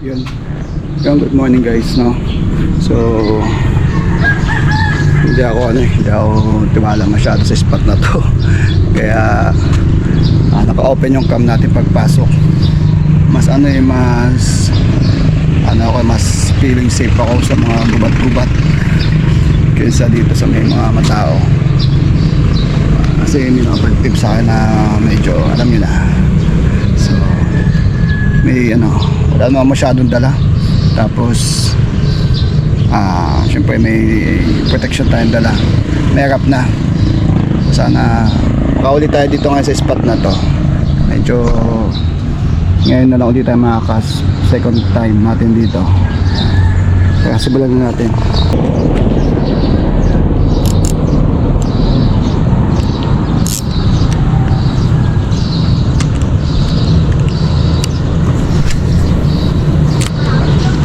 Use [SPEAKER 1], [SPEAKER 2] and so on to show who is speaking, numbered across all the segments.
[SPEAKER 1] Yun. Yung good morning guys, no. So hindi ako tiwala masyado sa spot na to. Kaya naka-open yung cam natin pagpasok. Mas mas feeling safe ako sa mga gubat-gubat kaysa dito sa may mga matao. Kasi may nakapag-tip sa akin na medyo alam nyo na. So may wala naman masyadong dala. Tapos syempre may protection tayong dala. May harap na. Sana makauli tayo dito nga sa spot na to. Medyo ngayon na lang ulit tayo makakas second time natin dito. Kaya simulan na natin.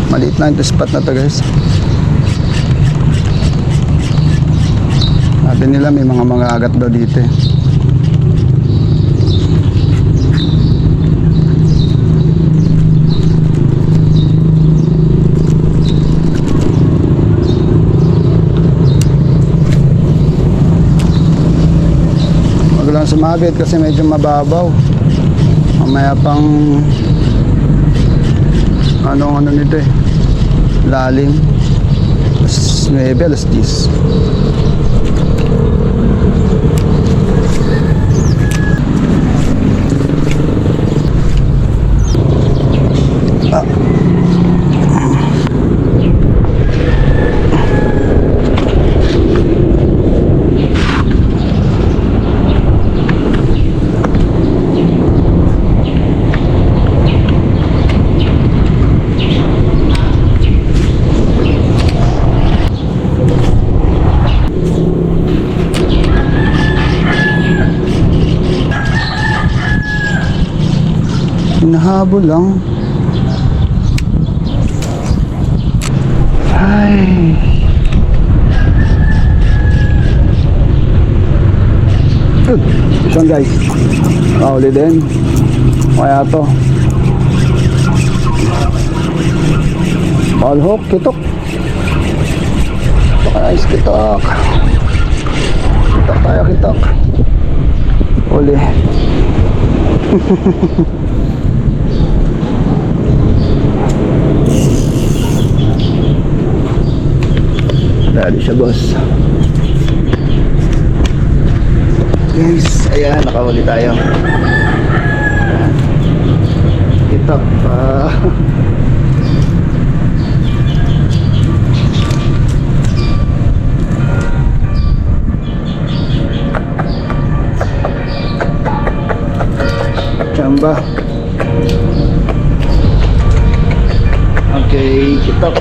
[SPEAKER 1] Maliit na yung spot na to guys. Sabi nila may mga agat daw dito eh. Wag lang sumabit kasi medyo mababaw. Mamaya pang ano nito eh, lalim. Alas 9, alas 10. Hinahabol lang. Ay. Saan guys? Uli din. Kaya to. Ball hook, kitok. Guys, kitok. Kitok tayo, kitok. Uli. Dali siya boss. Guys, ayan, nakahuli tayo. Itak pa. Chamba. Okay, itak.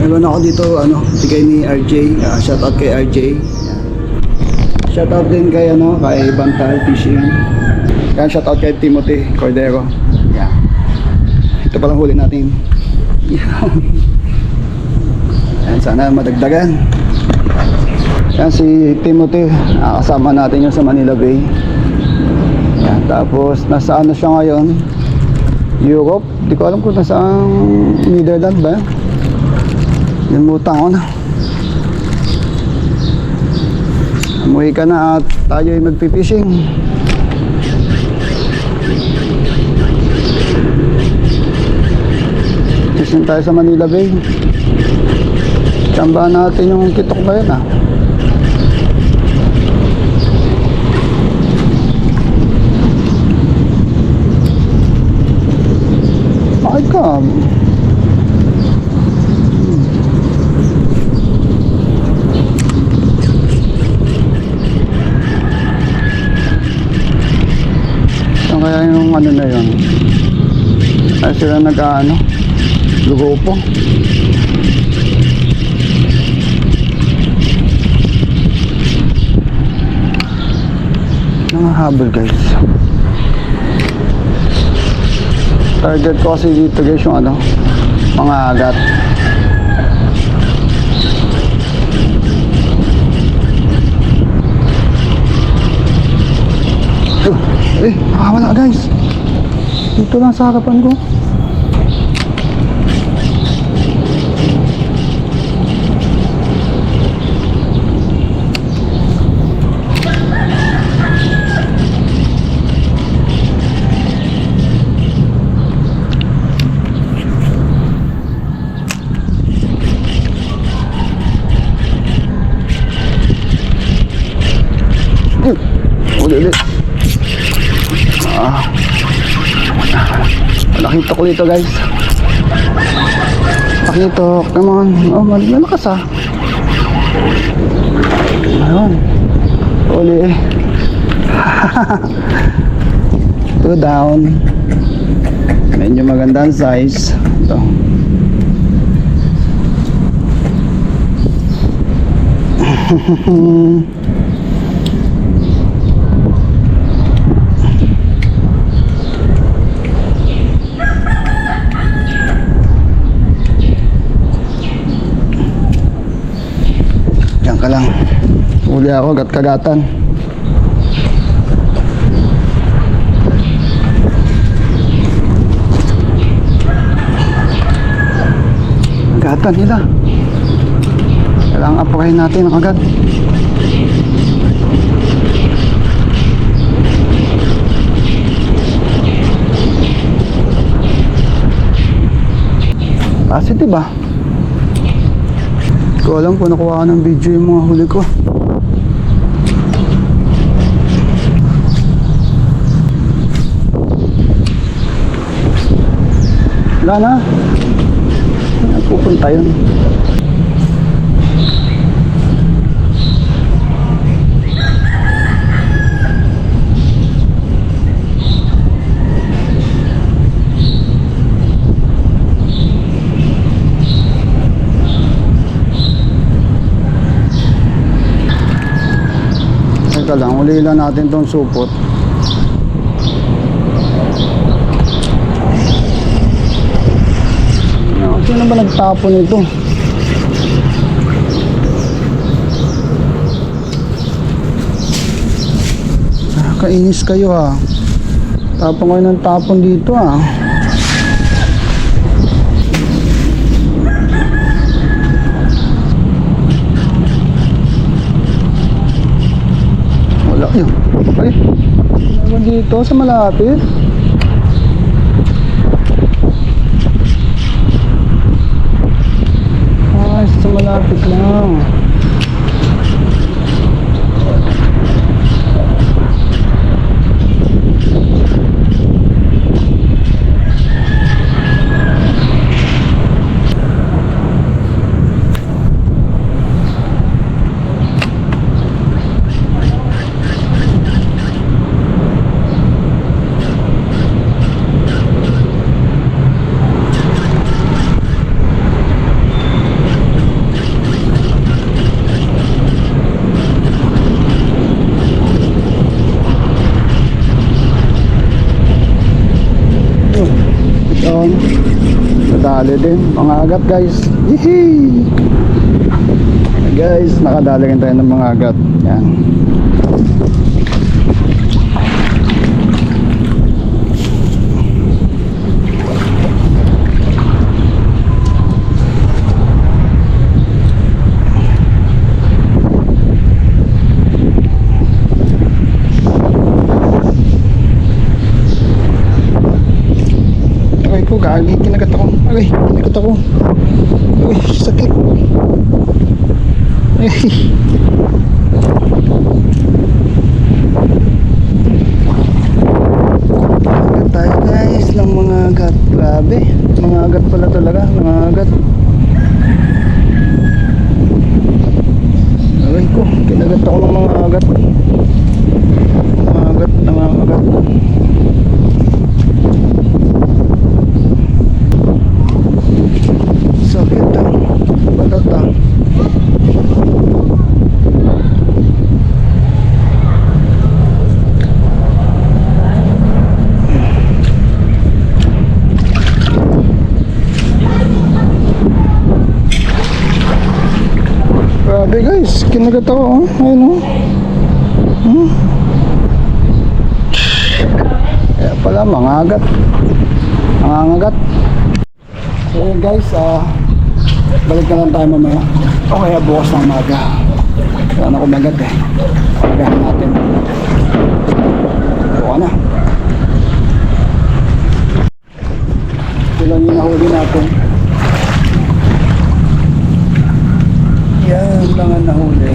[SPEAKER 1] Meron ako dito bigay ni RJ, shoutout kay RJ. Shoutout din kay kay Bantal Fishing. Kaya shoutout kay Timothy Cordero. Yeah. Ito palang huli natin. Yan, sana madagdagan. Yan si Timothy, kasama natin yung sa Manila Bay. Yan, tapos nasa siya ngayon? Europe. Di ko alam kung nasa Netherlands ba? Limutan ko na. Umuwi ka na at tayo ay magpipishing. Fishing tayo sa Manila Bay. Tsambahan natin yung kitok ba yun Bakit ka? Kaya yung na yun ay sila lugopo. Nangahabol guys. Target ko kasi dito guys yung mga agat. Nakawala guys. Dito lang sa harapan ko. Ulit. Nakitok dito guys. Nakitok. Come on. Oh, malakas ah. Ayun. Uli. Two down. Medyo magandang size. Ito. Ka lang. Uli ako, gat-kagatan. Kagatan nila. Kailangan apukahin natin ang kagat. Positive ah. Ko alam kung nakuha ng video yung mga huli ko. Wala na. Pupunta yun. Teka lang, uli lang natin tong supot. Sino ba nagtapon nito? Kainis kayo ha. Tapon kayo ng tapon dito ha. Wala yun. Ay, naman dito sa malapit. Ay, sa malapit lang. Nadali din mga agat guys. Yehey! Guys, nakadali rin tayo ng mga agat. Yan. Gagi, kinagat ako. Ay, kinagat ako. Ay, sakit. Ay. Agat tayo guys ng mga agat. Grabe. Mga agat pala talaga. Mga agat. Ay ko, kinagat ako ng mga agat. Mga agat, mga agat. Sakit ang balata. Grabe guys, kinagat ako. Ayun o. pala, mangagat. Mangangagat. So yun guys, balik na lang tayo mamaya. O kaya bukas ng umaga. Wala na kumagat eh. Pagahan natin. Buka na. Ito lang yung nahuli natin. Yan lang ang nahuli.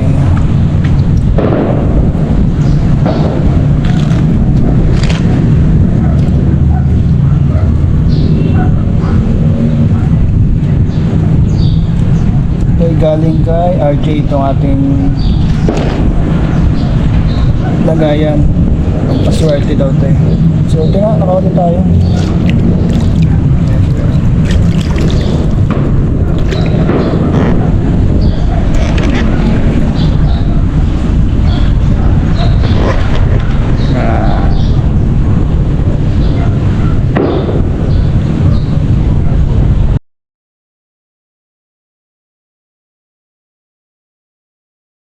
[SPEAKER 1] Galing kay RJ itong ating lagayan. Paswerte daw tayo. Swerte nga, nakawali tayo.